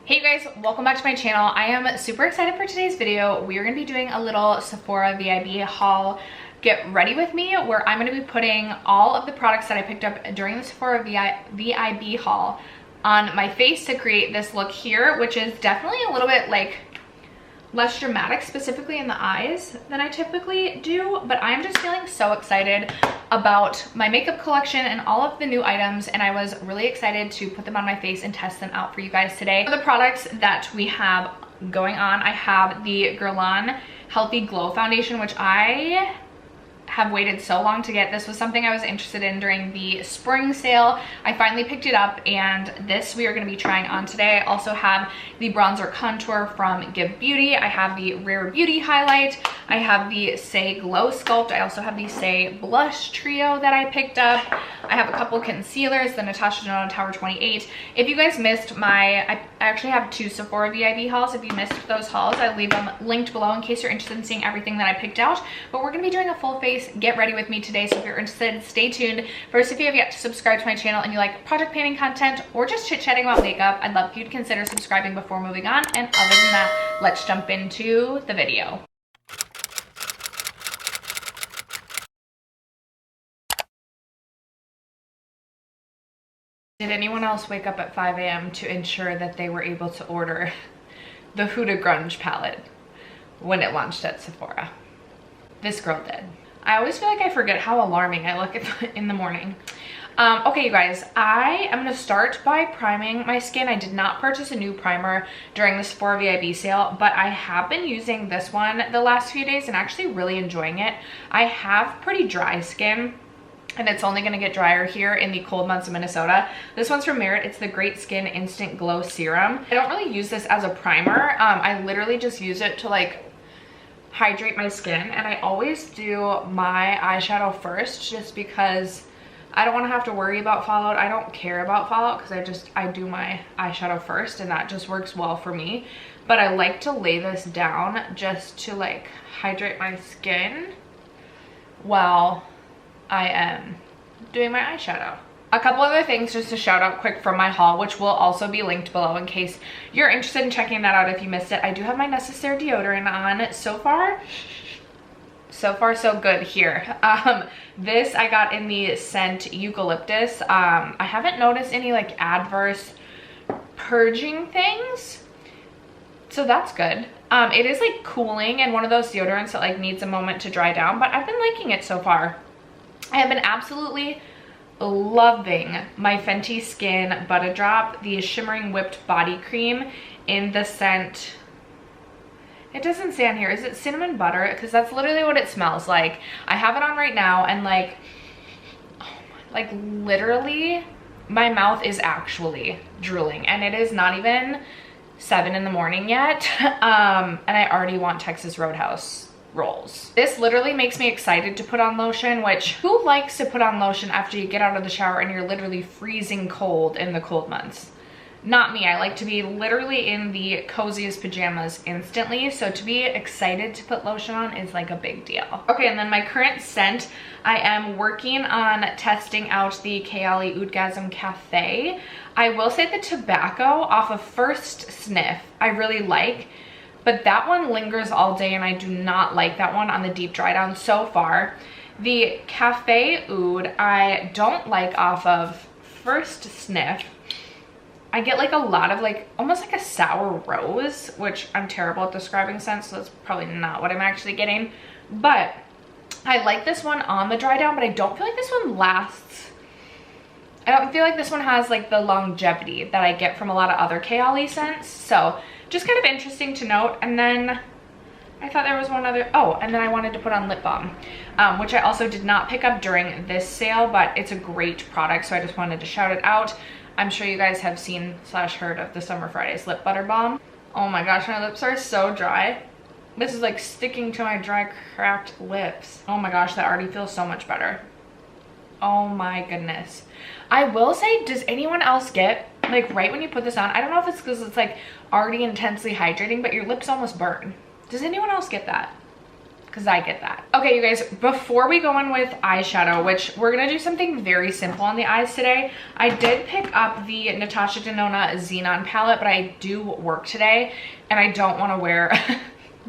Hey guys, welcome back to my channel. I am super excited for today's video. We are going to be doing a little Sephora Vib haul. Get ready with me, where I'm going to be putting all of the products that I picked up during the Sephora Vib haul on my face to create this look here, which is definitely a little bit like less dramatic, specifically in the eyes, than I typically do. But I'm just feeling so excited about my makeup collection and all of the new items, and I was really excited to put them on my face and test them out for you guys today. For the products that we have going on, I have the Guerlain Healthy Glow Foundation, which I have waited so long to get. This was something I was interested in during the spring sale. I finally picked it up, and this we are going to be trying on today. I also have the bronzer contour from Give Beauty. I have the Rare Beauty highlight. I have the Say Glow Sculpt. I also have the Say Blush Trio that I picked up. I have a couple concealers, the Natasha Denona Tower 28. If you guys missed I actually have two Sephora Vib hauls. If you missed those hauls, I'll leave them linked below in case you're interested in seeing everything that I picked out. But we're going to be doing a full face get ready with me today, so if you're interested, stay tuned. First, if you have yet to subscribe to my channel and you like project painting content or just chit-chatting about makeup, I'd love for you to consider subscribing before moving on. And other than that, let's jump into the video. Did anyone else wake up at 5 a.m. to ensure that they were able to order the Huda Grunge palette when it launched at Sephora? This girl did. I always feel like I forget how alarming I look in the morning. Okay, you guys, I am going to start by priming my skin. I did not purchase a new primer during the Sephora Vib sale, but I have been using this one the last few days and actually really enjoying it. I have pretty dry skin, and it's only going to get drier here in the cold months of Minnesota. This one's from Merit. It's the Great Skin Instant Glow Serum. I don't really use this as a primer. I literally just use it to like hydrate my skin, and I always do my eyeshadow first just because I don't want to have to worry about fallout. I don't care about fallout because I do my eyeshadow first, and that just works well for me. But I like to lay this down just to like hydrate my skin while I am doing my eyeshadow. A couple other things just to shout out quick from my haul, which will also be linked below in case you're interested in checking that out if you missed it. I do have my Necessaire deodorant on. So far so good here. This I got in the scent Eucalyptus. I haven't noticed any like adverse purging things, so that's good. It is like cooling and one of those deodorants that like needs a moment to dry down, but I've been liking it so far. I have been absolutely loving my Fenty Skin Butter Drop, the Shimmering Whipped Body Cream in the scent, it doesn't say on here, is it cinnamon butter? Because that's literally what it smells like. I have it on right now, and like, oh my, like literally my mouth is actually drooling, and it is not even 7 in the morning yet. And I already want Texas Roadhouse rolls. This literally makes me excited to put on lotion, which who likes to put on lotion after you get out of the shower and you're literally freezing cold in the cold months? Not me. I like to be literally in the coziest pajamas instantly, so to be excited to put lotion on is like a big deal. Okay, and then my current scent, I am working on testing out the Kayali Oudgasm Cafe. I will say the tobacco off of first sniff I really like, but that one lingers all day, and I do not like that one on the deep dry down so far. The Cafe Oud I don't like off of first sniff. I get like a lot of like almost like a sour rose, which I'm terrible at describing scents, so that's probably not what I'm actually getting. But I like this one on the dry down, but I don't feel like this one lasts. I don't feel like this one has like the longevity that I get from a lot of other Kayali scents. So just kind of interesting to note. And then I thought there was one other, oh, and then I wanted to put on lip balm, which I also did not pick up during this sale, but it's a great product, so I just wanted to shout it out. I'm sure you guys have seen / heard of the Summer Fridays lip butter balm. Oh my gosh, my lips are so dry. This is like sticking to my dry, cracked lips. Oh my gosh, that already feels so much better. Oh my goodness. I will say, does anyone else get, like right when you put this on, I don't know if it's because it's like already intensely hydrating, but your lips almost burn. Does anyone else get that? because I get that. Okay, you guys, before we go in with eyeshadow, which we're gonna do something very simple on the eyes today, I did pick up the Natasha Denona Xenon palette, but I do work today and I don't want to wear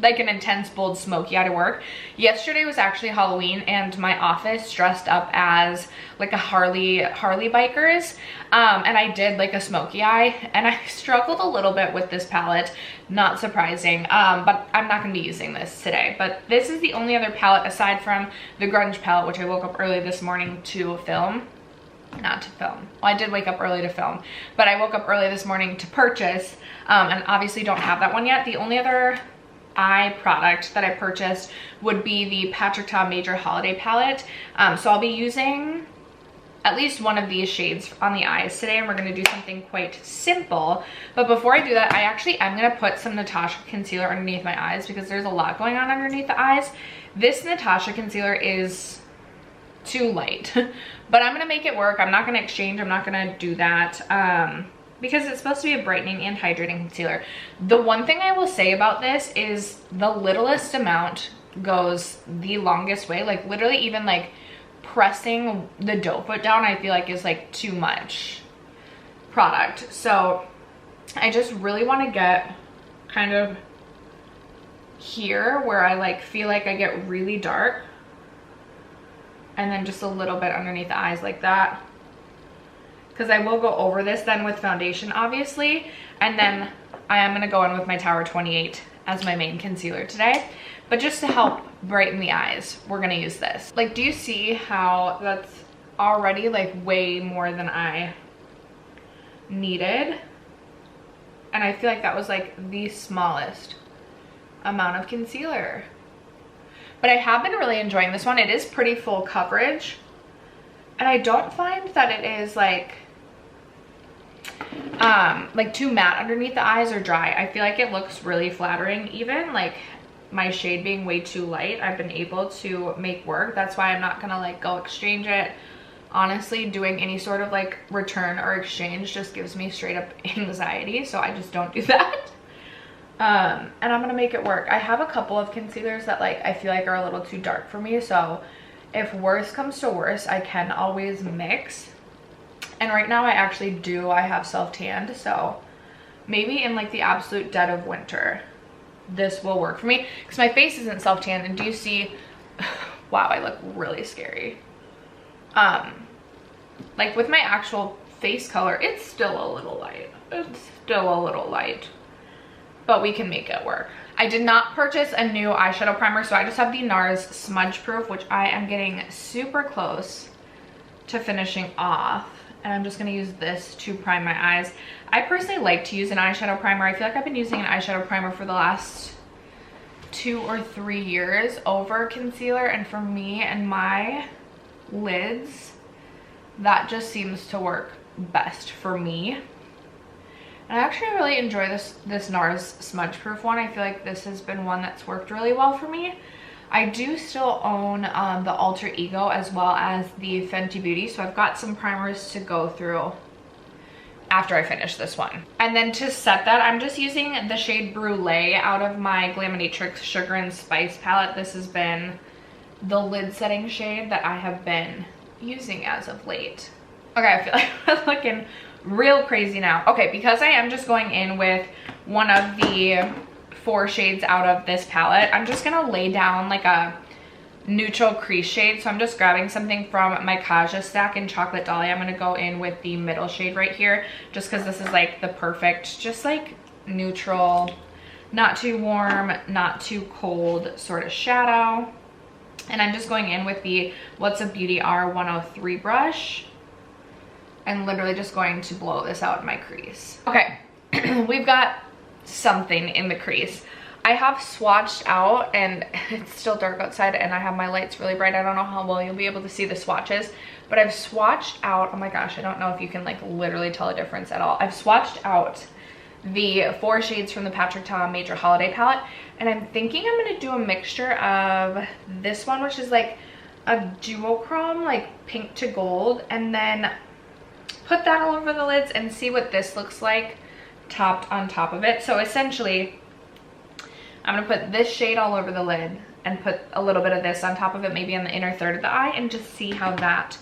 like an intense bold smoky eye to work. Yesterday was actually Halloween and my office dressed up as like a Harley bikers, and I did like a smoky eye, and I struggled a little bit with this palette, not surprising, but I'm not gonna be using this today. But this is the only other palette aside from the grunge palette, which I woke up early this morning to film. Not to film. Well, I did wake up early to film, but I woke up early this morning to purchase, and obviously don't have that one yet. The only other eye product that I purchased would be the Patrick Ta Major Holiday Palette. So I'll be using at least one of these shades on the eyes today, and we're gonna do something quite simple. But before I do that, I actually am gonna put some Natasha concealer underneath my eyes because there's a lot going on underneath the eyes. This Natasha concealer is too light, but I'm gonna make it work. I'm not gonna exchange, I'm not gonna do that. Because it's supposed to be a brightening and hydrating concealer. The one thing I will say about this is the littlest amount goes the longest way. Like literally even like pressing the doe foot down, I feel like is like too much product. So I just really want to get kind of here where I like feel like I get really dark, and then just a little bit underneath the eyes like that. Because I will go over this then with foundation, obviously. And then I am going to go in with my Tower 28 as my main concealer today. But just to help brighten the eyes, we're going to use this. Like, do you see how that's already like way more than I needed? And I feel like that was like the smallest amount of concealer. But I have been really enjoying this one. It is pretty full coverage. And I don't find that it is like too matte underneath the eyes or dry. I feel like it looks really flattering. Even like my shade being way too light, I've been able to make work. That's why I'm not gonna like go exchange it. Honestly, doing any sort of like return or exchange just gives me straight up anxiety, so I just don't do that. And I'm gonna make it work. I have a couple of concealers that like I feel like are a little too dark for me, so if worse comes to worse, I can always mix. And right now I have self-tanned, so maybe in like the absolute dead of winter, this will work for me. Because my face isn't self-tanned, and do you see, wow, I look really scary. Like with my actual face color, it's still a little light. It's still a little light, but we can make it work. I did not purchase a new eyeshadow primer, so I just have the NARS Smudge Proof, which I am getting super close to finishing off. And I'm just gonna use this to prime my eyes. I personally like to use an eyeshadow primer. I feel like I've been using an eyeshadow primer for the last 2 or 3 years over concealer. And for me and my lids, that just seems to work best for me. And I actually really enjoy this NARS Smudge Proof one. I feel like this has been one that's worked really well for me. I do still own the Alter Ego as well as the Fenty Beauty, so I've got some primers to go through after I finish this one. And then to set that, I'm just using the shade Brulee out of my Glaminatrix Sugar and Spice palette. This has been the lid setting shade that I have been using as of late. Okay, I feel like I'm looking real crazy now. Okay, because I am just going in with one of the 4 shades out of this palette, I'm just gonna lay down like a neutral crease shade. So I'm just grabbing something from my Kaja stack in Chocolate Dolly. I'm gonna go in with the middle shade right here, just because this is like the perfect, just like neutral, not too warm, not too cold sort of shadow. And I'm just going in with the What's a Beauty R103 brush and literally just going to blow this out in my crease. Okay, we've got something in the crease. I have swatched out, and it's still dark outside and I have my lights really bright. I don't know how well you'll be able to see the swatches, but I've swatched out, oh my gosh, I don't know if you can like literally tell a difference at all. I've swatched out the 4 shades from the Patrick Ta Major Holiday Palette, and I'm thinking I'm gonna do a mixture of this one, which is like a duochrome, like pink to gold, and then put that all over the lids and see what this looks like topped on top of it. So essentially, I'm gonna put this shade all over the lid and put a little bit of this on top of it, maybe on the inner third of the eye, and just see how that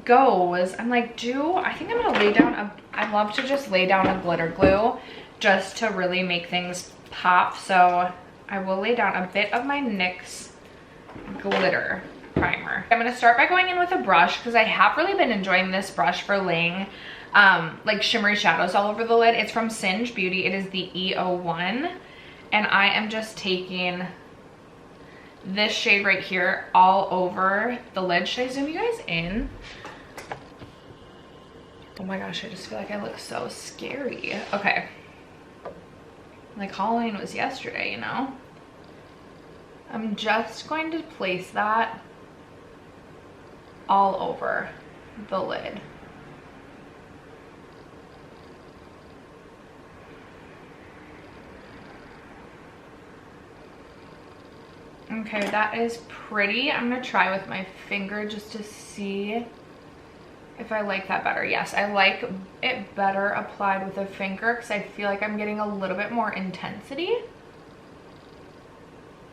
goes. I'm like, I think I'm gonna lay down I love to just lay down a glitter glue just to really make things pop. So I will lay down a bit of my NYX glitter primer. I'm gonna start by going in with a brush because I have really been enjoying this brush for laying like shimmery shadows all over the lid. It's from Singe Beauty. It is the E01, and I am just taking this shade right here all over the lid. Should I zoom you guys in? Oh my gosh, I just feel like I look so scary. Okay. Like Halloween was yesterday, you know? I'm just going to place that all over the lid. Okay, that is pretty. I'm gonna try with my finger just to see if I like that better. Yes, I like it better applied with a finger because I feel like I'm getting a little bit more intensity.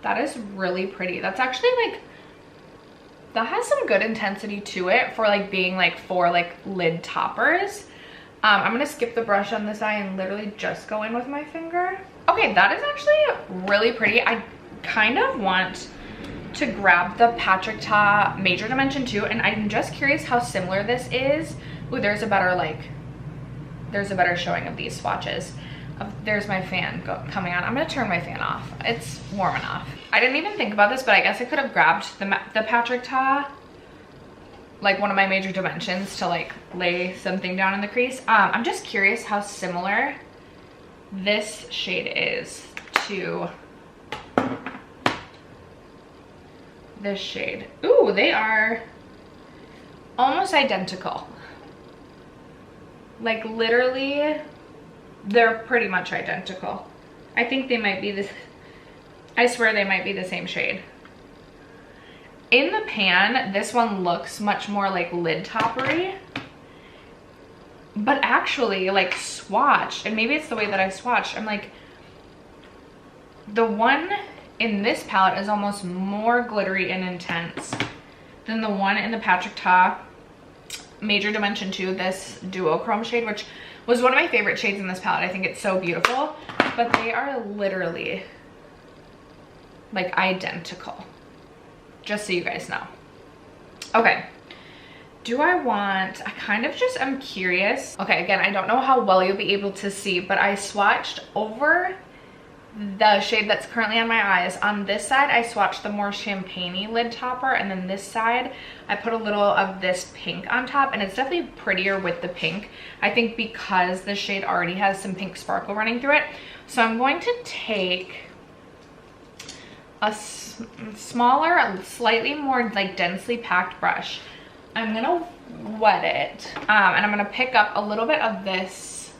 That is really pretty. That's actually like, that has some good intensity to it for like being like for like lid toppers. I'm gonna skip the brush on this eye and literally just go in with my finger. Okay, that is actually really pretty. I kind of want to grab the Patrick Ta Major Dimension 2, and I'm just curious how similar this is. Ooh, there's a better showing of these swatches. There's my fan coming on. I'm gonna turn my fan off. It's warm enough. I didn't even think about this, but I guess I could have grabbed the Patrick Ta, like one of my Major Dimensions, to like lay something down in the crease. I'm just curious how similar this shade is to this shade. Ooh, they are almost identical. Like literally, they're pretty much identical. I think they might be this, I swear they might be the same shade. In the pan, this one looks much more like lid toppery, but actually like swatched, and maybe it's the way that I swatched, I'm like, the one in this palette is almost more glittery and intense than the one in the Patrick Ta Major Dimension 2, this duochrome shade, which was one of my favorite shades in this palette. I think it's so beautiful, but they are literally like identical, just so you guys know. Okay, I kind of just am curious. Okay, again, I don't know how well you'll be able to see, but I swatched over the shade that's currently on my eyes. On this side, I swatched the more champagne-y lid topper, and then this side, I put a little of this pink on top, and it's definitely prettier with the pink, I think, because the shade already has some pink sparkle running through it. So I'm going to take a smaller, slightly more like densely packed brush. I'm gonna wet it, and I'm gonna pick up a little bit of this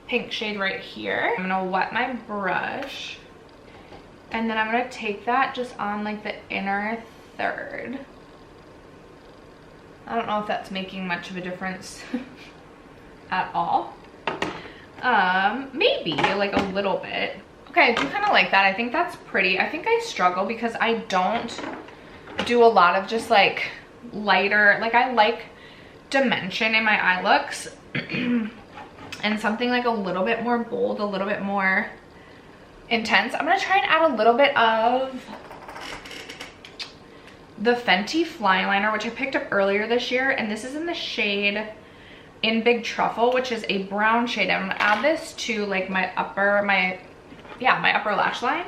pink shade right here. I'm gonna wet my brush, and then I'm gonna take that just on like the inner third. I don't know if that's making much of a difference at all. Maybe like a little bit. Okay, I do kind of like that. I think that's pretty. I think I struggle because I don't do a lot of just like lighter, like I like dimension in my eye looks. And something like a little bit more bold, a little bit more intense. I'm gonna try and add a little bit of the Fenty Fly Liner, which I picked up earlier this year, and this is in the shade In Big Truffle, which is a brown shade. I'm gonna add this to like my upper lash line.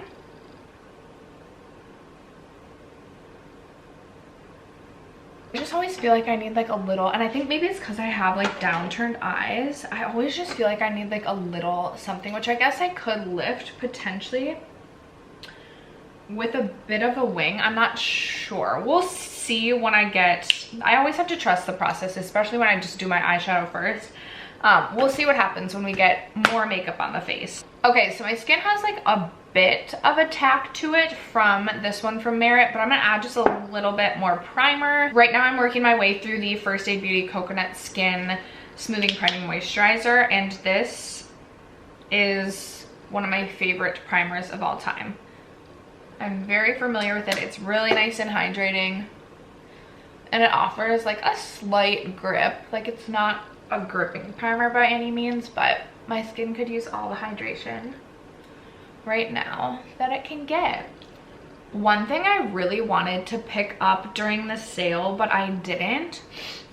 I just always feel like I need like a little, and I think maybe it's because I have like downturned eyes. I always just feel like I need like a little something, which I guess I could lift potentially with a bit of a wing. I'm not sure. We'll see when I always have to trust the process, especially when I just do my eyeshadow first. We'll see what happens when we get more makeup on the face. Okay, so my skin has like a bit of a tack to it from this one from Merit, but I'm gonna add just a little bit more primer. Right now I'm working my way through the First Aid Beauty Coconut Skin Smoothing Priming Moisturizer, and this is one of my favorite primers of all time. I'm very familiar with it. It's really nice and hydrating. And it offers like a slight grip. Like it's not a gripping primer by any means, but my skin could use all the hydration right now that it can get. One thing I really wanted to pick up during the sale, but I didn't,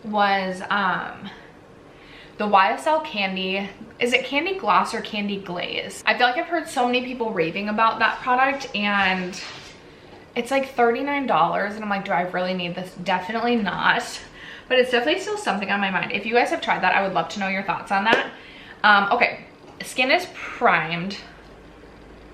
was the YSL candy. Is it candy gloss or candy glaze? I feel like I've heard so many people raving about that product, and it's like $39, and I'm like, do I really need this? Definitely not, but it's definitely still something on my mind. If you guys have tried that, I would love to know your thoughts on that. Okay, skin is primed.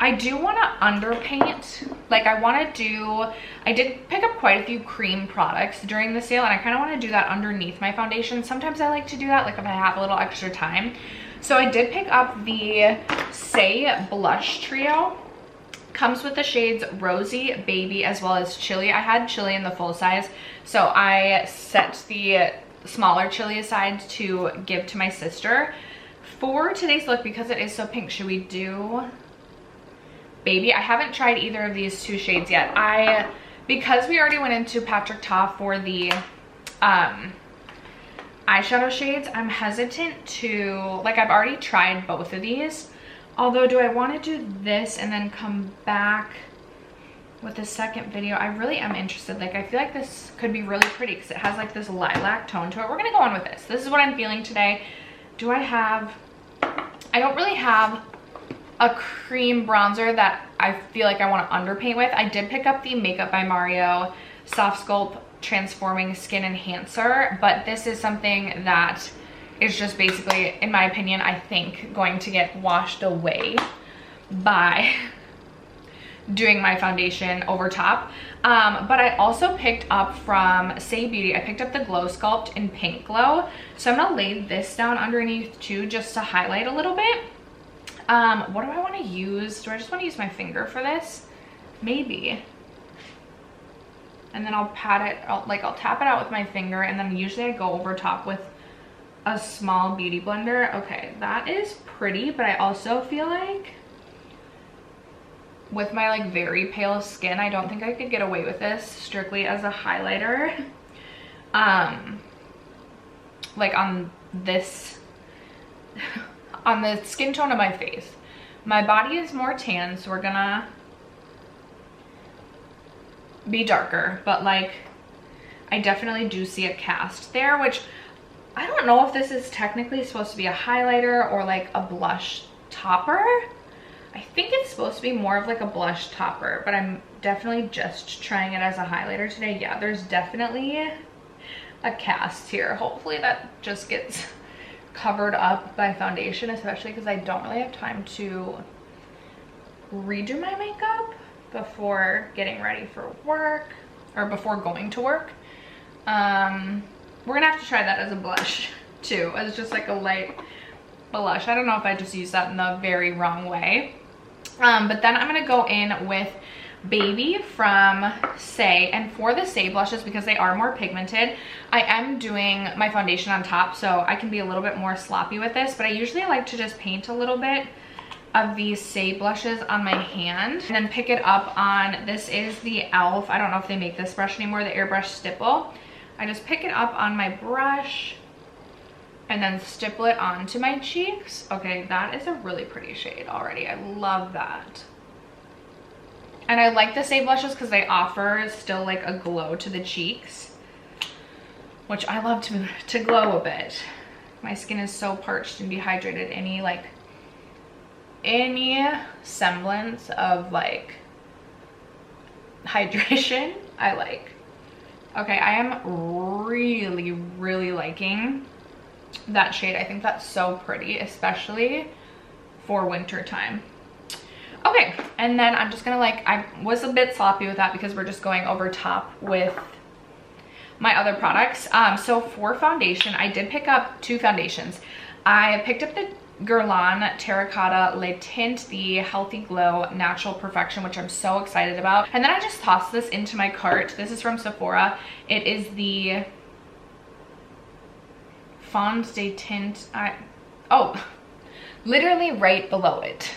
I do want to underpaint. Like I did pick up quite a few cream products during the sale, and I kind of want to do that underneath my foundation. Sometimes I like to do that, like if I have a little extra time. So I did pick up the Say Blush Trio. Comes with the shades Rosy, Baby, as well as Chili. I had Chili in the full size, so I set the smaller Chili aside to give to my sister. For today's look, because it is so pink, should we do Baby? I haven't tried either of these two shades yet. Because we already went into Patrick Ta for the eyeshadow shades, I'm hesitant to, like, I've already tried both of these. Although, do I want to do this and then come back with the second video? I really am interested. Like, I feel like this could be really pretty because it has like this lilac tone to it. We're gonna go on with this. This is what I'm feeling today. I don't really have a cream bronzer that I feel like I want to underpaint with. I did pick up the Makeup by Mario Soft Sculpt Transforming Skin Enhancer, but this is something that is just basically, in my opinion, I think going to get washed away by doing my foundation over top. But I also picked up from Say Beauty, I picked up the Glow Sculpt in Pink Glow. So I'm gonna lay this down underneath too, just to highlight a little bit. What do I want to use? Do I just want to use my finger for this? Maybe. And then I'll pat it, I'll tap it out with my finger, and then usually I go over top with a small beauty blender. Okay, that is pretty, but I also feel like with my like very pale skin, I don't think I could get away with this strictly as a highlighter. Like on this, on the skin tone of my face. My body is more tan, so we're gonna be darker, but like I definitely do see a cast there, which I don't know if this is technically supposed to be a highlighter or like a blush topper. I think it's supposed to be more of like a blush topper, but I'm definitely just trying it as a highlighter today. Yeah, there's definitely a cast here. Hopefully that just gets covered up by foundation, especially because I don't really have time to redo my makeup before getting ready for work, or before going to work. We're gonna have to try that as a blush too, as just like a light blush. I don't know if I just used that in the very wrong way. But then I'm gonna go in with Baby from Say, and for the Say blushes, because they are more pigmented, I am doing my foundation on top, so I can be a little bit more sloppy with this, but I usually like to just paint a little bit of these Say blushes on my hand and then pick it up on, this is the e.l.f., I don't know if they make this brush anymore, the airbrush stipple. I just pick it up on my brush and then stipple it onto my cheeks. Okay, that is a really pretty shade already. I love that. And I like the Say blushes because they offer still like a glow to the cheeks, which I love to glow a bit. My skin is so parched and dehydrated. Any semblance of like hydration, I like. Okay, I am really, really liking that shade. I think that's so pretty, especially for winter time. Okay, and then I'm just gonna I was a bit sloppy with that because we're just going over top with my other products. So for foundation, I did pick up two foundations. I picked up the Guerlain Terracotta Le Tint, the Healthy Glow Natural Perfection, which I'm so excited about. And then I just tossed this into my cart. This is from Sephora. It is the Fond de Tint. Oh, literally right below it.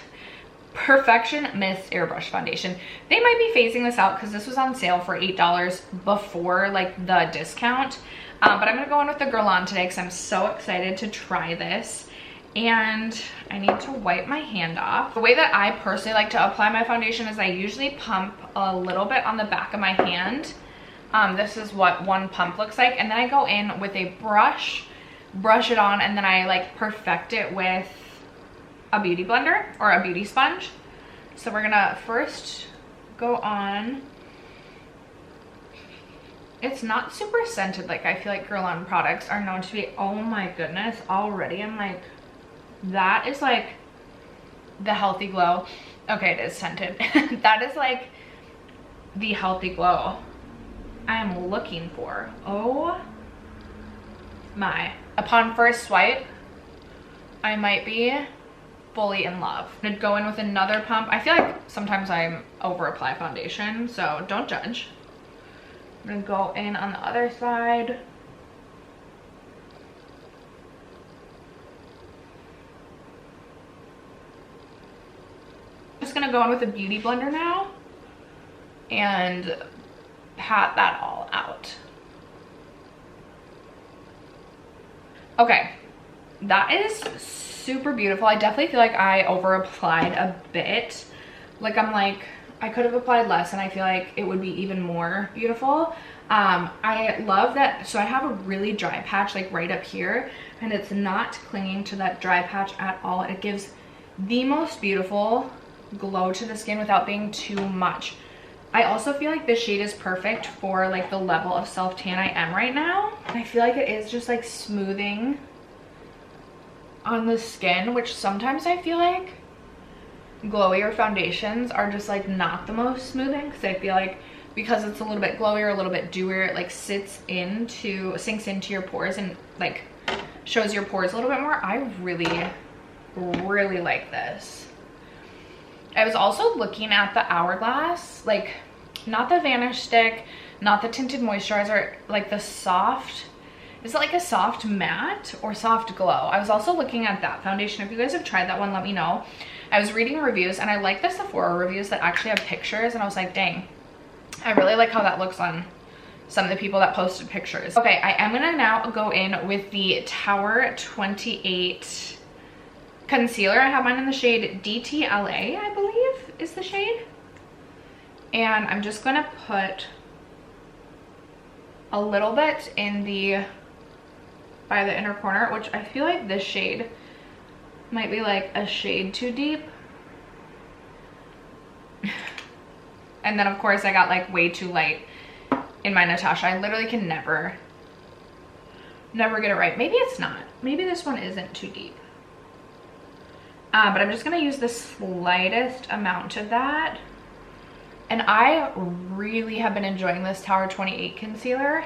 Perfection Mist Airbrush Foundation. They might be phasing this out because this was on sale for $8 before like the discount. But I'm gonna go in with the Guerlain today because I'm so excited to try this. And I need to wipe my hand off. The way that I personally like to apply my foundation is I usually pump a little bit on the back of my hand. This is what one pump looks like. And then I go in with a brush it on, and then I like perfect it with a beauty blender or a beauty sponge. So we're gonna first go on. It's not super scented. Like I feel like Guerlain products are known to be. Oh my goodness, already I'm like, that is like the healthy glow. Okay, it is scented. That is like the healthy glow I am looking for. Oh my. Upon first swipe, I might be fully in love. I'm gonna go in with another pump. I feel like sometimes I'm over apply foundation, so don't judge. I'm gonna go in on the other side. Just gonna go in with a beauty blender now and pat that all out. Okay, that is super beautiful. I definitely feel like I over applied a bit. Like I'm like, I could have applied less and I feel like it would be even more beautiful. I love that. So I have a really dry patch like right up here, and it's not clinging to that dry patch at all. It gives the most beautiful glow to the skin without being too much. I also feel like this shade is perfect for like the level of self tan I am right now. And I feel like it is just like smoothing on the skin, which sometimes I feel like glowier foundations are just like not the most smoothing, because I feel like because it's a little bit glowier, a little bit dewier, it like sinks into your pores and like shows your pores a little bit more. I really like this. I was also looking at the Hourglass, like not the Vanish Stick, not the tinted moisturizer, like the soft, is it like a soft matte or soft glow? I was also looking at that foundation. If you guys have tried that one, let me know. I was reading reviews and I like the Sephora reviews that actually have pictures, and I was like, dang, I really like how that looks on some of the people that posted pictures. Okay, I am gonna now go in with the Tower 28 concealer. I have mine in the shade DTLA, I believe is the shade. And I'm just gonna put a little bit in by the inner corner, which I feel like this shade might be like a shade too deep. And then of course I got like way too light in my Natasha. I literally can never get it right. Maybe it's not. Maybe this one isn't too deep. But I'm just gonna use the slightest amount of that. And I really have been enjoying this Tower 28 concealer.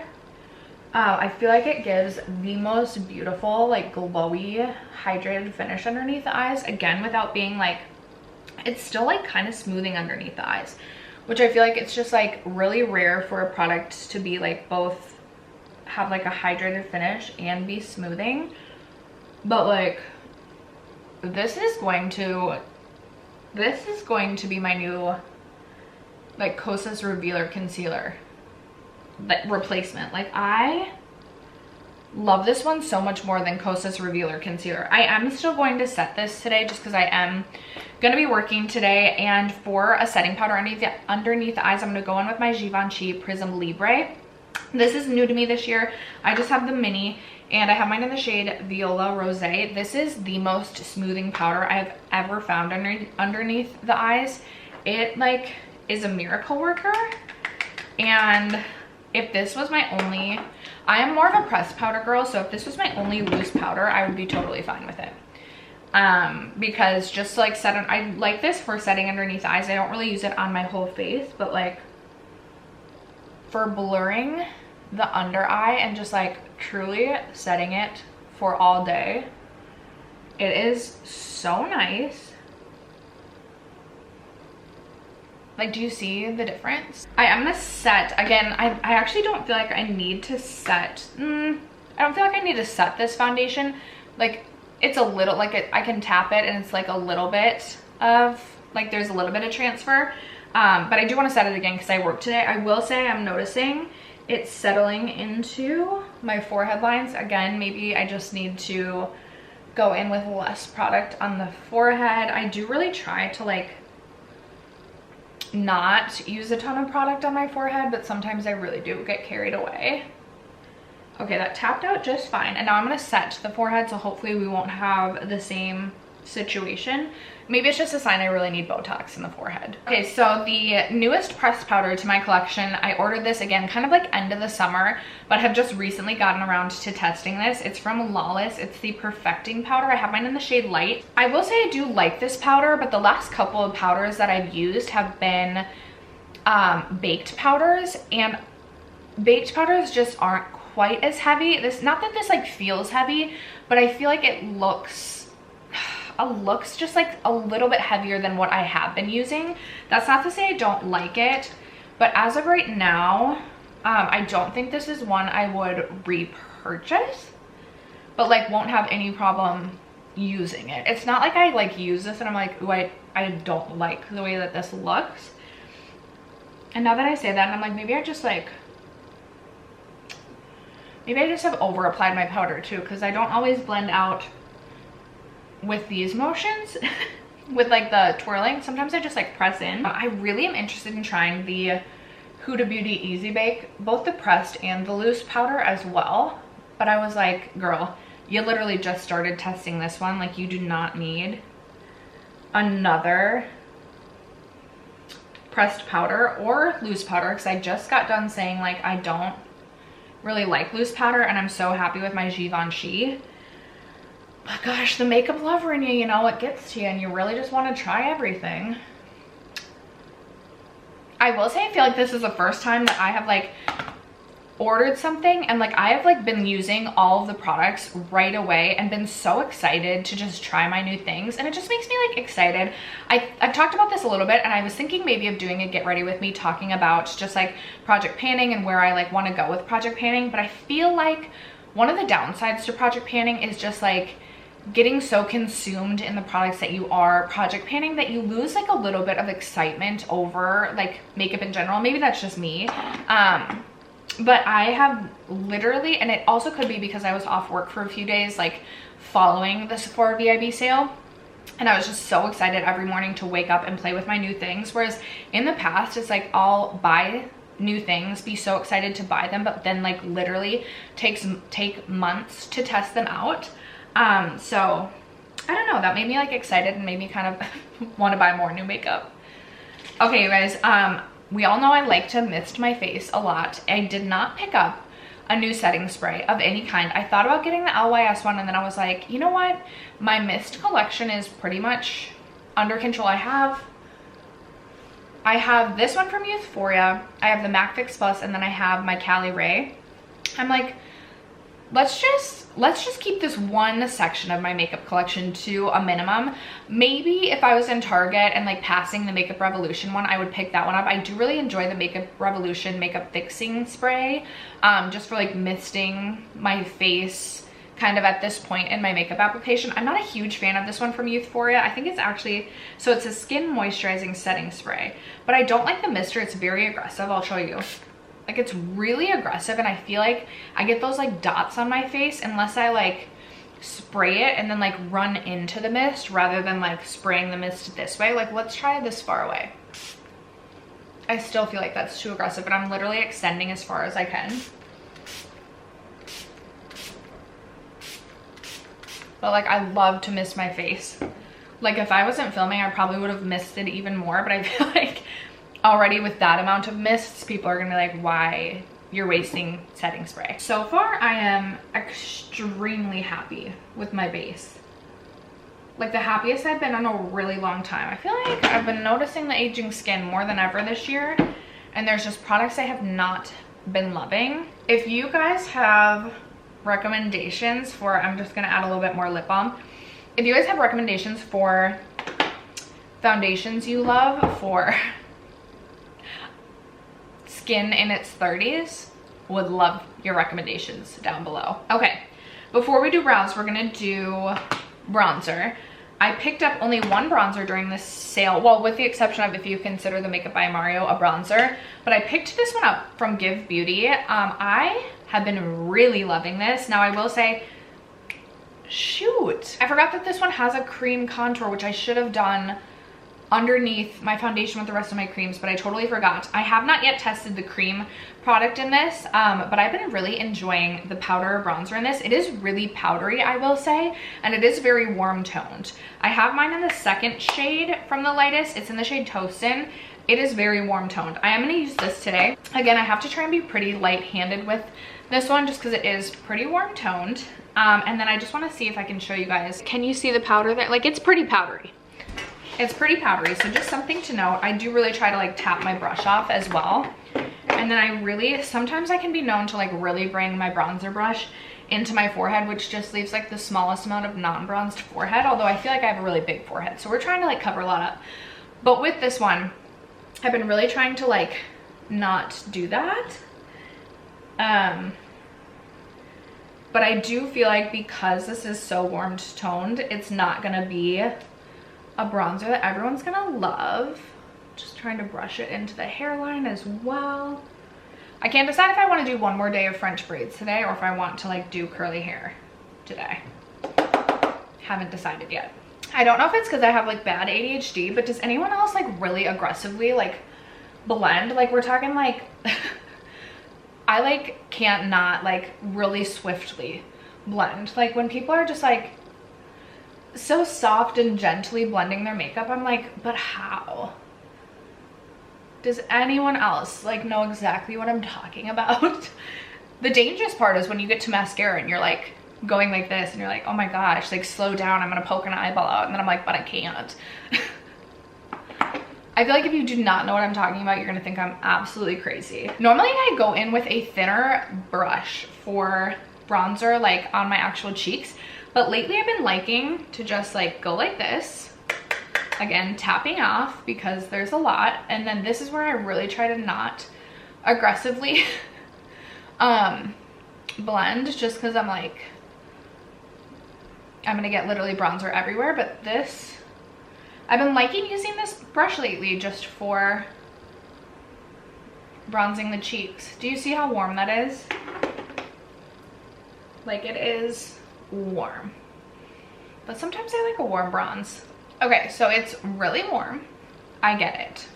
I feel like it gives the most beautiful, like glowy, hydrated finish underneath the eyes. Again, without being like, it's still like kind of smoothing underneath the eyes, which I feel like it's just like really rare for a product to be like both have like a hydrated finish and be smoothing. But like, this is going to be my new like Kosas Revealer concealer replacement. Like I love this one so much more than Kosas Revealer concealer. I am still going to set this today just because I am going to be working today, and for a setting powder underneath the eyes, I'm going to go in with my Givenchy Prism Libre. This is new to me this year. I just have the mini and I have mine in the shade Viola Rose. This is the most smoothing powder I've ever found underneath the eyes. It like is a miracle worker. And if this was my only, I am more of a pressed powder girl, so if this was my only loose powder, I would be totally fine with it. Because just like I like this for setting underneath the eyes. I don't really use it on my whole face, but like for blurring the under eye and just like truly setting it for all day, it is so nice. Like, do you see the difference? I'm gonna set again. I actually don't feel like I need to set I don't feel like I need to set this foundation. Like, it's a little like I can tap it and it's like a little bit of like there's a little bit of transfer. But I do want to set it again because I worked today. I will say I'm noticing it's settling into my forehead lines. Again, maybe I just need to go in with less product on the forehead. I do really try to like not use a ton of product on my forehead, but sometimes I really do get carried away. Okay, that tapped out just fine. And now I'm gonna set the forehead, so hopefully we won't have the same situation. Maybe it's just a sign I really need Botox in the forehead. Okay, so the newest pressed powder to my collection, I ordered this again kind of like end of the summer, but have just recently gotten around to testing this. It's from Lawless. It's the Perfecting powder. I have mine in the shade Light. I will say I do like this powder, but the last couple of powders that I've used have been baked powders, and baked powders just aren't quite as heavy. This, not that this like feels heavy, but I feel like it looks just like a little bit heavier than what I have been using. That's not to say I don't like it, but as of right now, I don't think this is one I would repurchase, but like won't have any problem using it. It's not like I like use this and I'm like, ooh, I don't like the way that this looks. And now that I say that, I'm like, maybe I just have over applied my powder too, because I don't always blend out with these motions with like the twirling. Sometimes I just like press in. I really am interested in trying the Huda Beauty Easy Bake, both the pressed and the loose powder as well. But I was like, girl, you literally just started testing this one. Like, you do not need another pressed powder or loose powder, because I just got done saying like I don't really like loose powder and I'm so happy with my Givenchy. But gosh, the makeup lover in you, you know, it gets to you and you really just want to try everything. I will say I feel like this is the first time that I have like ordered something and like I have like been using all of the products right away and been so excited to just try my new things, and it just makes me like excited. I've talked about this a little bit, and I was thinking maybe of doing a get ready with me talking about just like project panning and where I like want to go with project panning. But I feel like one of the downsides to project panning is just like getting so consumed in the products that you are project panning that you lose like a little bit of excitement over like makeup in general. Maybe that's just me. But I have literally, and it also could be because I was off work for a few days like following the Sephora Vib sale, and I was just so excited every morning to wake up and play with my new things. Whereas in the past, it's like I'll buy new things, be so excited to buy them, but then like literally take months to test them out. So I don't know, that made me like excited and made me kind of want to buy more new makeup. Okay, you guys, we all know I like to mist my face a lot. I did not pick up a new setting spray of any kind. I thought about getting the LYS one, and then I was like, you know what? My mist collection is pretty much under control. I have this one from Euphoria. I have the MAC Fix Plus, and then I have my Cali Ray. I'm like, let's just keep this one section of my makeup collection to a minimum. Maybe if I was in Target and like passing the Makeup Revolution one, I would pick that one up. I do really enjoy the Makeup Revolution makeup fixing spray, just for like misting my face kind of at this point in my makeup application. I'm not a huge fan of this one from Euphoria. I think it's actually, so it's a skin moisturizing setting spray, but I don't like the mister. It's very aggressive. I'll show you. Like, it's really aggressive, and I feel like I get those like dots on my face unless I like spray it and then like run into the mist rather than like spraying the mist this way. Like, let's try this far away. I still feel like that's too aggressive, but I'm literally extending as far as I can. But like, I love to mist my face. Like, if I wasn't filming, I probably would have misted even more, but I feel like already with that amount of mists, people are gonna be like, why you're wasting setting spray. So far, I am extremely happy with my base. Like, the happiest I've been in a really long time. I feel like I've been noticing the aging skin more than ever this year, and there's just products I have not been loving. If you guys have recommendations for, I'm just gonna add a little bit more lip balm. If you guys have recommendations for foundations you love for skin in its 30s, would love your recommendations down below. Okay, before we do brows, we're gonna do bronzer. I picked up only one bronzer during this sale. Well, with the exception of if you consider the Makeup by Mario a bronzer. But I picked this one up from Give Beauty. I have been really loving this. Now, I will say, shoot, I forgot that this one has a cream contour, which I should have done underneath my foundation with the rest of my creams, but I totally forgot. I have not yet tested the cream product in this, but I've been really enjoying the powder bronzer in this. It is really powdery, I will say, and it is very warm toned. I have mine in the second shade from the lightest. It's in the shade Toastin'. It is very warm toned. I am going to use this today. Again, I have to try and be pretty light-handed with this one just because it is pretty warm toned. And then I just want to see if I can show you guys. Can you see the powder there? Like, it's pretty powdery. It's pretty powdery, so just something to note. I do really try to like tap my brush off as well. And then I really, sometimes I can be known to like really bring my bronzer brush into my forehead, which just leaves like the smallest amount of non-bronzed forehead, although I feel like I have a really big forehead. So we're trying to like cover a lot up. But with this one, I've been really trying to like not do that. But I do feel like because this is so warm toned, it's not gonna be a bronzer that everyone's gonna love. Just trying to brush it into the hairline as well. I can't decide if I want to do one more day of French braids today or if I want to like do curly hair today. Haven't decided yet. I don't know if it's because I have like bad ADHD, but does anyone else like really aggressively like blend? Like, we're talking like I like can't not like really swiftly blend. Like when people are just like so soft and gently blending their makeup, I'm like, but how? Does anyone else like know exactly what I'm talking about? The dangerous part is when you get to mascara and you're like going like this and you're like, oh my gosh, like slow down, I'm gonna poke an eyeball out, and then I'm like, but I can't. I feel like if you do not know what I'm talking about, you're gonna think I'm absolutely crazy. Normally I go in with a thinner brush for bronzer, like on my actual cheeks. But lately I've been liking to just like go like this, again, tapping off because there's a lot. And then this is where I really try to not aggressively blend, just because I'm like, I'm gonna get literally bronzer everywhere. But this, I've been liking using this brush lately just for bronzing the cheeks. Do you see how warm that is? Like, it is warm, but sometimes I like a warm bronze. Okay, so it's really warm, I get it,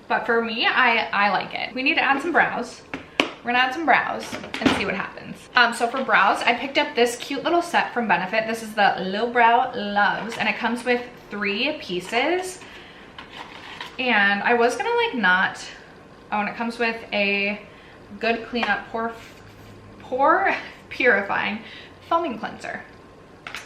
but for me, I like it. We need to add some brows. We're gonna add some brows and see what happens. So for brows, I picked up this cute little set from Benefit. This is the Low Brow Loves, and it comes with 3 pieces. And I was gonna like not, oh, and it comes with a good cleanup pore purifying foaming cleanser.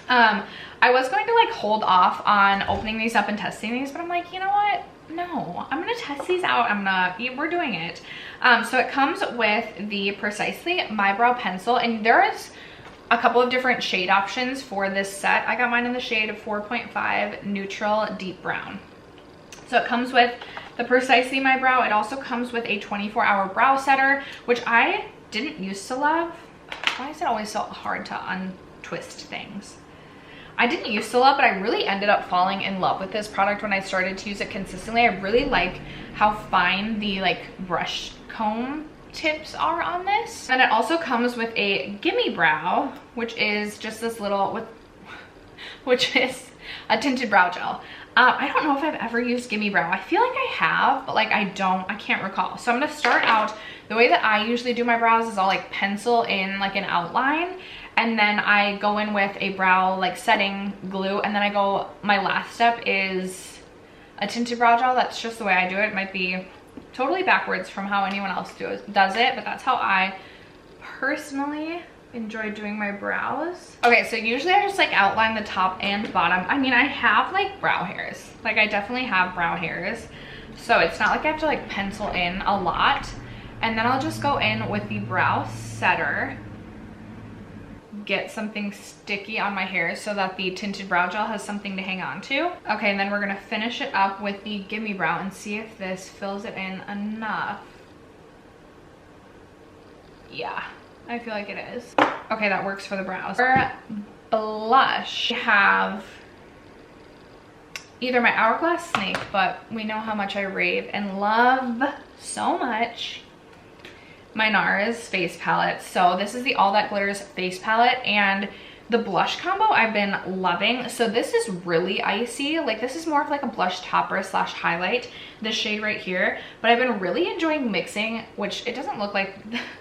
I was going to like hold off on opening these up and testing these, but I'm like, you know what? No, I'm gonna test these out. We're doing it. So it comes with the Precisely My Brow Pencil, and there is a couple of different shade options for this set. I got mine in the shade of 4.5 Neutral Deep Brown. So it comes with the Precisely My Brow. It also comes with a 24-hour brow setter, which I didn't used to love. Why is it always so hard to untwist things? I didn't used to love, but I really ended up falling in love with this product when I started to use it consistently. I really like how fine the like brush comb tips are on this. And it also comes with a Gimme Brow, which is just this little, which is a tinted brow gel. I don't know if I've ever used Gimme Brow. I feel like I have, but like I can't recall. So I'm gonna start out, the way that I usually do my brows is I'll like pencil in like an outline, and then I go in with a brow like setting glue, and then I go, my last step is a tinted brow gel. That's just the way I do it. It might be totally backwards from how anyone else does it, but that's how I personally enjoy doing my brows. Okay, so usually I just like outline the top and bottom. I mean, I have like brow hairs. Like I definitely have brow hairs. So it's not like I have to like pencil in a lot. And then I'll just go in with the brow setter, get something sticky on my hair so that the tinted brow gel has something to hang on to. Okay, and then we're gonna finish it up with the Gimme Brow and see if this fills it in enough. Yeah, I feel like it is. Okay, that works for the brows. For blush, we have either my Hourglass Snake, but we know how much I rave and love so much my NARS face palette. So this is the All That Glitters face palette, and the blush combo I've been loving. So this is really icy. Like, this is more of like a blush topper slash highlight, this shade right here. But I've been really enjoying mixing, which it doesn't look like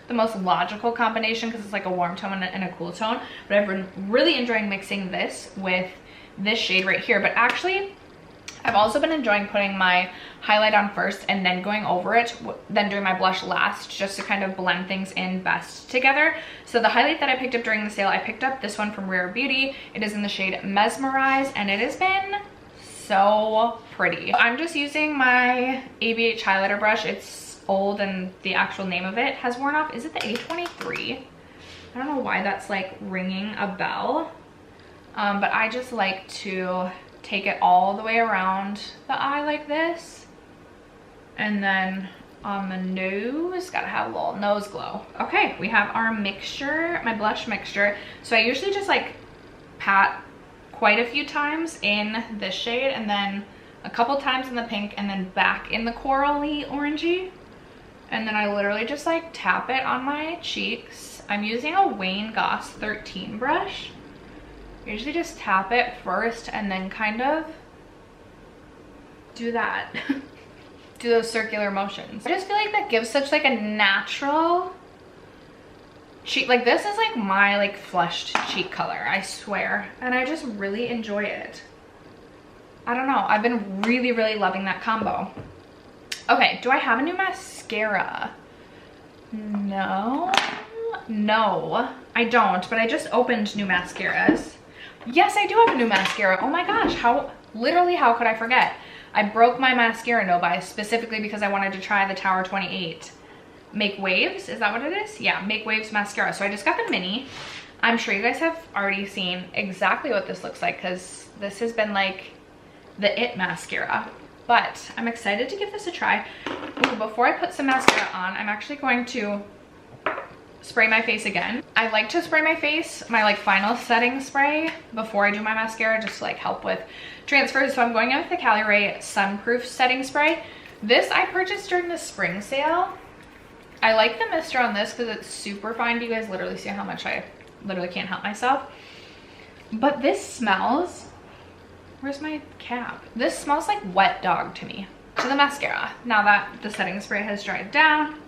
the most logical combination because it's like a warm tone and a cool tone. But I've been really enjoying mixing this with this shade right here. But actually, I've also been enjoying putting my highlight on first and then going over it, then doing my blush last, just to kind of blend things in best together. So the highlight that I picked up during the sale, I picked up this one from Rare Beauty. It is in the shade Mesmerize, and it has been so pretty. I'm just using my ABH highlighter brush. It's old and the actual name of it has worn off. Is it the A23? I don't know why that's like ringing a bell, but I just like to take it all the way around the eye like this, and then on the nose, gotta have a little nose glow. Okay, we have our mixture, my blush mixture. So I usually just like pat quite a few times in this shade, and then a couple times in the pink, and then back in the corally orangey, and then I literally just like tap it on my cheeks. I'm using a Wayne Goss 13 brush. I usually just tap it first and then kind of do that. Do those circular motions. I just feel like that gives such like a natural cheek. Like, this is like my like flushed cheek color, I swear. And I just really enjoy it. I don't know. I've been really, really loving that combo. Okay, do I have a new mascara? No, I don't, but I just opened new mascaras. Yes, I do have a new mascara. Oh my gosh, literally how could I forget? I broke my mascara no buy specifically because I wanted to try the Tower 28 Make Waves. Is that what it is? Yeah, Make Waves mascara. So I just got the mini. I'm sure you guys have already seen exactly what this looks like because this has been like the it mascara. But I'm excited to give this a try. Ooh, before I put some mascara on, I'm actually going to spray my face again. I like to spray my face, my like final setting spray before I do my mascara, just to like help with transfers. So I'm going in with the Cali Ray Sunproof Setting Spray. This I purchased during the spring sale. I like the mister on this because it's super fine. You guys literally see how much I literally can't help myself. But this smells, where's my cap? This smells like wet dog to me. To the mascara, now that the setting spray has dried down.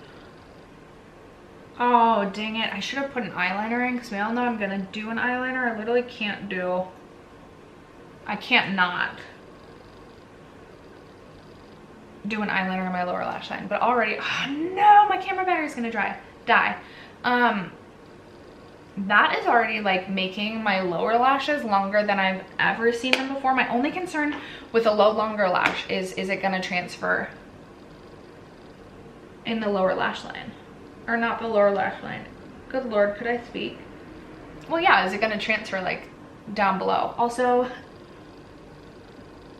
Oh, dang it. I should have put an eyeliner in because we all know I'm going to do an eyeliner. I literally can't not do an eyeliner in my lower lash line. But already, oh no, my camera battery is going to die. That is already like making my lower lashes longer than I've ever seen them before. My only concern with a longer lash is it going to transfer in the lower lash line? Or not the lower lash line. Good Lord, could I speak? Well, yeah, is it gonna transfer like down below? Also,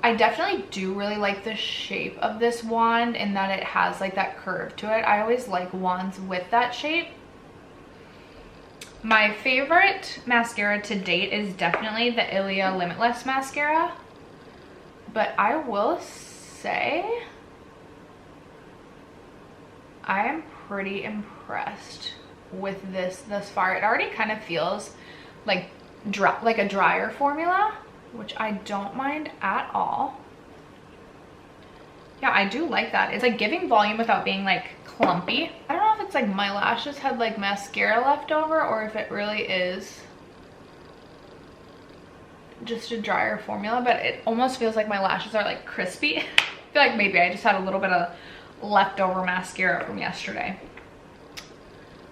I definitely do really like the shape of this wand in that it has like that curve to it. I always like wands with that shape. My favorite mascara to date is definitely the Ilia Limitless mascara. But I will say, I am pretty impressed with this thus far. It already kind of feels like a drier formula, which I don't mind at all. Yeah, I do like that. It's like giving volume without being like clumpy. I don't know if it's like my lashes had like mascara left over or if it really is just a drier formula, but it almost feels like my lashes are like crispy. I feel like maybe I just had a little bit of leftover mascara from yesterday.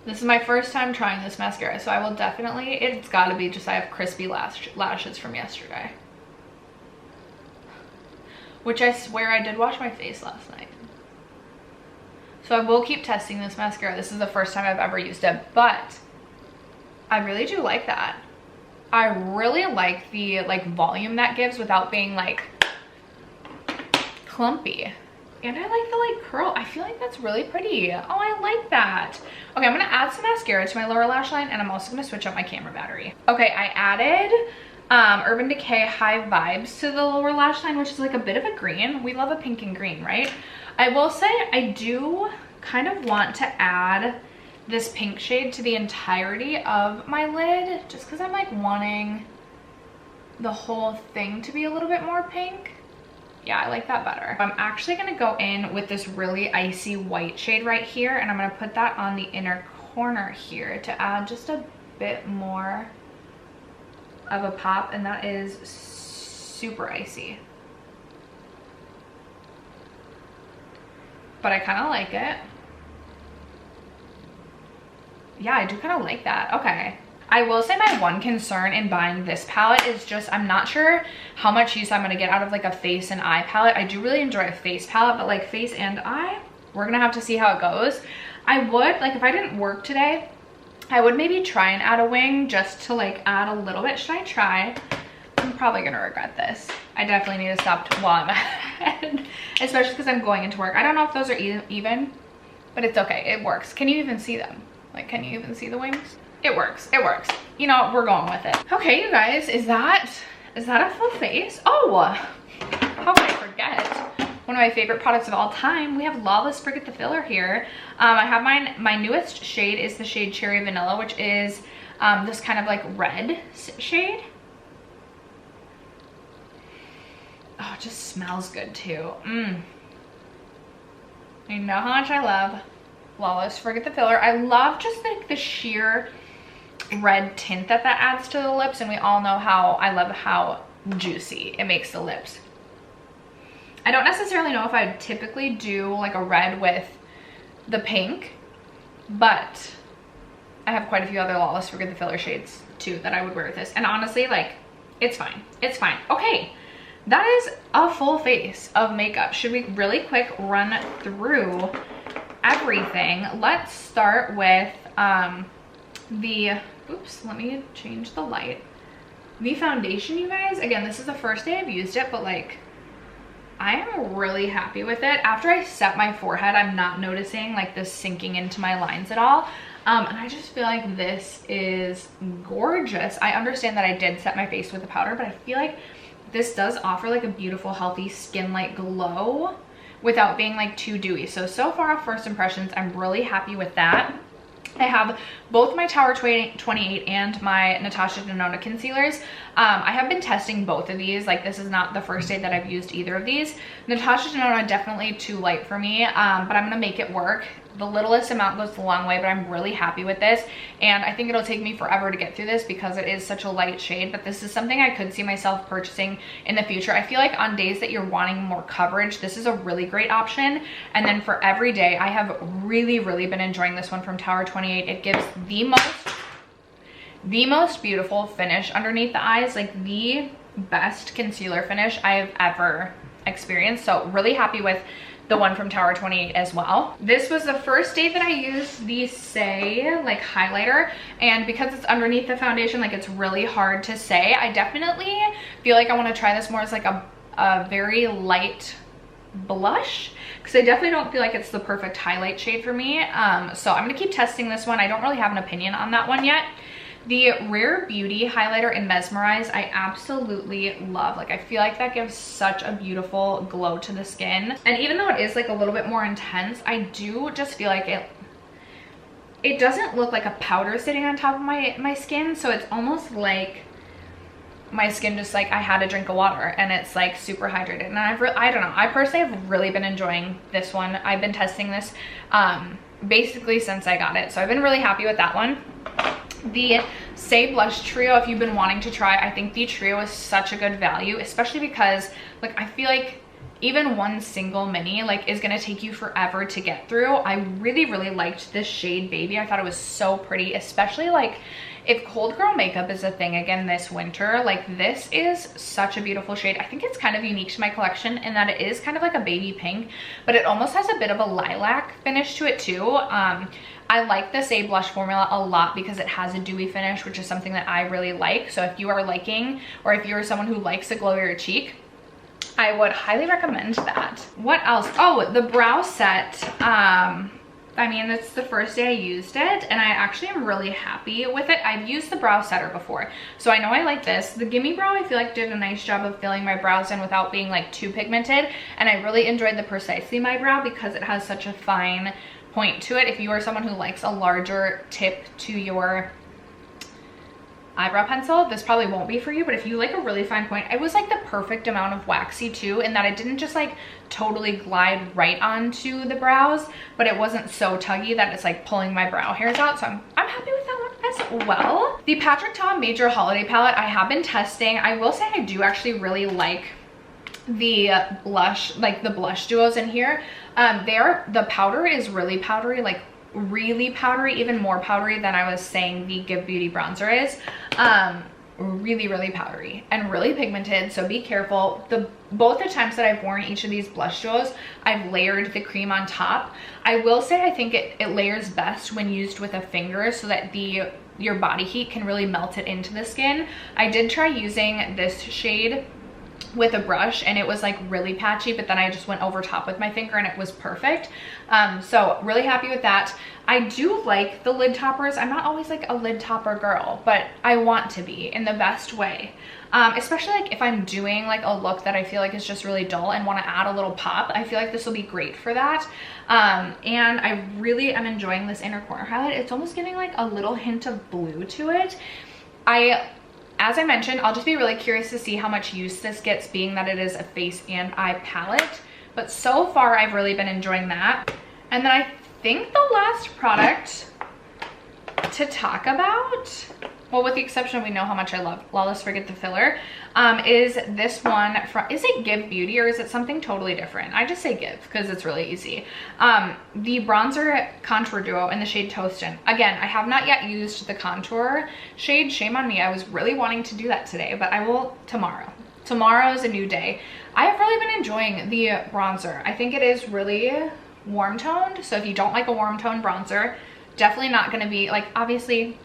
This is my first time trying this mascara, so I will definitely, it's got to be just I have crispy lashes from yesterday, which I swear I did wash my face last night. So I will keep testing this mascara. This is the first time I've ever used it, but I really do like that. I really like the like volume that gives without being like clumpy. And I like the like curl. I feel like that's really pretty. Oh, I like that. Okay, I'm gonna add some mascara to my lower lash line, and I'm also gonna switch out my camera battery. Okay, I added Urban Decay High Vibes to the lower lash line, which is like a bit of a green. We love a pink and green, right? I will say I do kind of want to add this pink shade to the entirety of my lid, just because I'm like wanting the whole thing to be a little bit more pink. Yeah, I like that better. I'm actually gonna go in with this really icy white shade right here, and I'm gonna put that on the inner corner here to add just a bit more of a pop, and that is super icy. But I kind of like it. Yeah, I do kind of like that. Okay. I will say my one concern in buying this palette is just I'm not sure how much use I'm going to get out of like a face and eye palette. I do really enjoy a face palette, but like face and eye, we're going to have to see how it goes. I would, like if I didn't work today, I would maybe try and add a wing just to like add a little bit. Should I try? I'm probably going to regret this. I definitely need to stop while I'm ahead, especially because I'm going into work. I don't know if those are even, but it's okay. It works. Can you even see them? Like, can you even see the wings? It works. It works. You know, we're going with it. Okay, you guys, is that a full face? Oh, how could I forget? One of my favorite products of all time. We have Lawless Forget the Filler here. I have my newest shade is the shade Cherry Vanilla, which is this kind of like red shade. Oh, it just smells good too. You know how much I love Lawless Forget the Filler. I love just like the sheer red tint that adds to the lips, and we all know how I love how juicy it makes the lips. I don't necessarily know if I would typically do like a red with the pink, but I have quite a few other Lawless Forget the Filler shades too that I would wear with this, and honestly, like, it's fine. It's fine. Okay, that is a full face of makeup. Should we really quick run through everything? Let's start with oops, let me change the light. The foundation, you guys, again, this is the first day I've used it, but like I am really happy with it. After I set my forehead, I'm not noticing like this sinking into my lines at all. And I just feel like this is gorgeous. I understand that I did set my face with a powder, but I feel like this does offer like a beautiful, healthy skin-like glow without being like too dewy. So far off first impressions, I'm really happy with that. I have both my Tower 28 and my Natasha Denona concealers. I have been testing both of these. Like, this is not the first day that I've used either of these. Natasha Denona definitely too light for me, but I'm gonna make it work. The littlest amount goes a long way, but I'm really happy with this, and I think it'll take me forever to get through this because it is such a light shade, but this is something I could see myself purchasing in the future. I feel like on days that you're wanting more coverage, this is a really great option. And then for every day, I have really been enjoying this one from Tower 28. It gives the most beautiful finish underneath the eyes, like the best concealer finish I have ever experienced. So really happy with the one from Tower 28 as well. This was the first day that I used the Say like highlighter, and because it's underneath the foundation, like it's really hard to say. I definitely feel like I want to try this more as like a very light blush, because I definitely don't feel like it's the perfect highlight shade for me. So I'm gonna keep testing this one. I don't really have an opinion on that one yet. The Rare Beauty highlighter in Mesmerize, I absolutely love. Like, I feel like that gives such a beautiful glow to the skin. And even though it is like a little bit more intense, I do just feel like it doesn't look like a powder sitting on top of my skin. So it's almost like my skin just like I had a drink of water and it's like super hydrated. And I don't know, I personally have really been enjoying this one. I've been testing this basically since I got it. So I've been really happy with that one. The Say Blush Trio, if you've been wanting to try, I think the trio is such a good value, especially because like I feel like even one single mini like is gonna take you forever to get through. I really liked this shade Baby. I thought it was so pretty, especially like if cold girl makeup is a thing again this winter. Like, this is such a beautiful shade. I think it's kind of unique to my collection in that it is kind of like a baby pink, but it almost has a bit of a lilac finish to it too. I like the Say Blush formula a lot because it has a dewy finish, which is something that I really like. So if you are liking, or if you're someone who likes a glowier cheek, I would highly recommend that. What else? Oh, the brow set I mean, it's the first day I used it, and I actually am really happy with it. I've used the brow setter before, so I know I like this. The Gimme Brow, I feel like did a nice job of filling my brows in without being like too pigmented, and I really enjoyed the Precisely My Brow because it has such a fine point to it. If you are someone who likes a larger tip to your eyebrow pencil, this probably won't be for you, but if you like a really fine point, it was like the perfect amount of waxy too, in that it didn't just like totally glide right onto the brows, but it wasn't so tuggy that it's like pulling my brow hairs out. So I'm happy with that one as well. The Patrick Ta Major Holiday Palette I have been testing. I will say I do actually really like the blush, like the blush duos in here. The powder is really powdery, like really powdery, even more powdery than I was saying the Give Beauty bronzer is. Really powdery and really pigmented, so be careful. Both the times that I've worn each of these blush duos, I've layered the cream on top. I will say I think it layers best when used with a finger, so that your body heat can really melt it into the skin. I did try using this shade with a brush and it was like really patchy, but then I just went over top with my finger and it was perfect. So really happy with that. I do like the lid toppers. I'm not always like a lid topper girl, but I want to be in the best way. Especially like if I'm doing like a look that I feel like is just really dull and want to add a little pop, I feel like this will be great for that. And I really am enjoying this inner corner highlight. It's almost giving like a little hint of blue to it. As I mentioned, I'll just be really curious to see how much use this gets, being that it is a face and eye palette. But so far, I've really been enjoying that. And then I think the last product to talk about, well, with the exception of we know how much I love Flawless Forget the Filler, is this one from, is it Give Beauty or is it something totally different? I just say Give because it's really easy. The bronzer contour duo in the shade Toastin. Again, I have not yet used the contour shade. Shame on me. I was really wanting to do that today, but I will tomorrow. Tomorrow is a new day. I have really been enjoying the bronzer. I think it is really warm toned. So if you don't like a warm toned bronzer, definitely not going to be like, obviously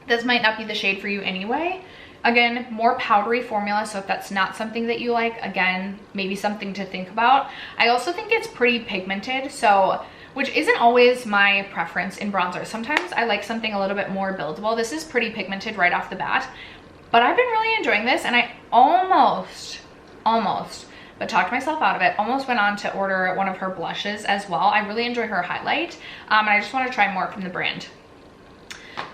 this might not be the shade for you anyway. Again, more powdery formula, so if that's not something that you like, again, maybe something to think about. I also think it's pretty pigmented, so, which isn't always my preference in bronzer. Sometimes I like something a little bit more buildable. This is pretty pigmented right off the bat, but I've been really enjoying this, and I almost, but talked myself out of it, almost went on to order one of her blushes as well. I really enjoy her highlight, and I just want to try more from the brand.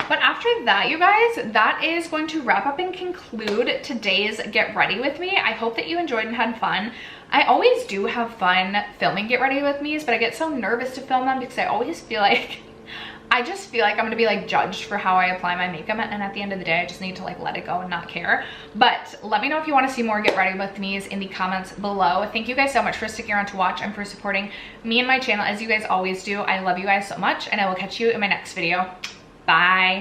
But after that, you guys, that is going to wrap up and conclude today's Get Ready With Me. I hope that you enjoyed and had fun. I always do have fun filming Get Ready With Me's, but I get so nervous to film them because I always feel like, I just feel like I'm gonna be like judged for how I apply my makeup, and at the end of the day, I just need to like let it go and not care. But let me know if you want to see more Get Ready With Me's in the comments below. Thank you guys so much for sticking around to watch and for supporting me and my channel as you guys always do. I love you guys so much, and I will catch you in my next video. Bye.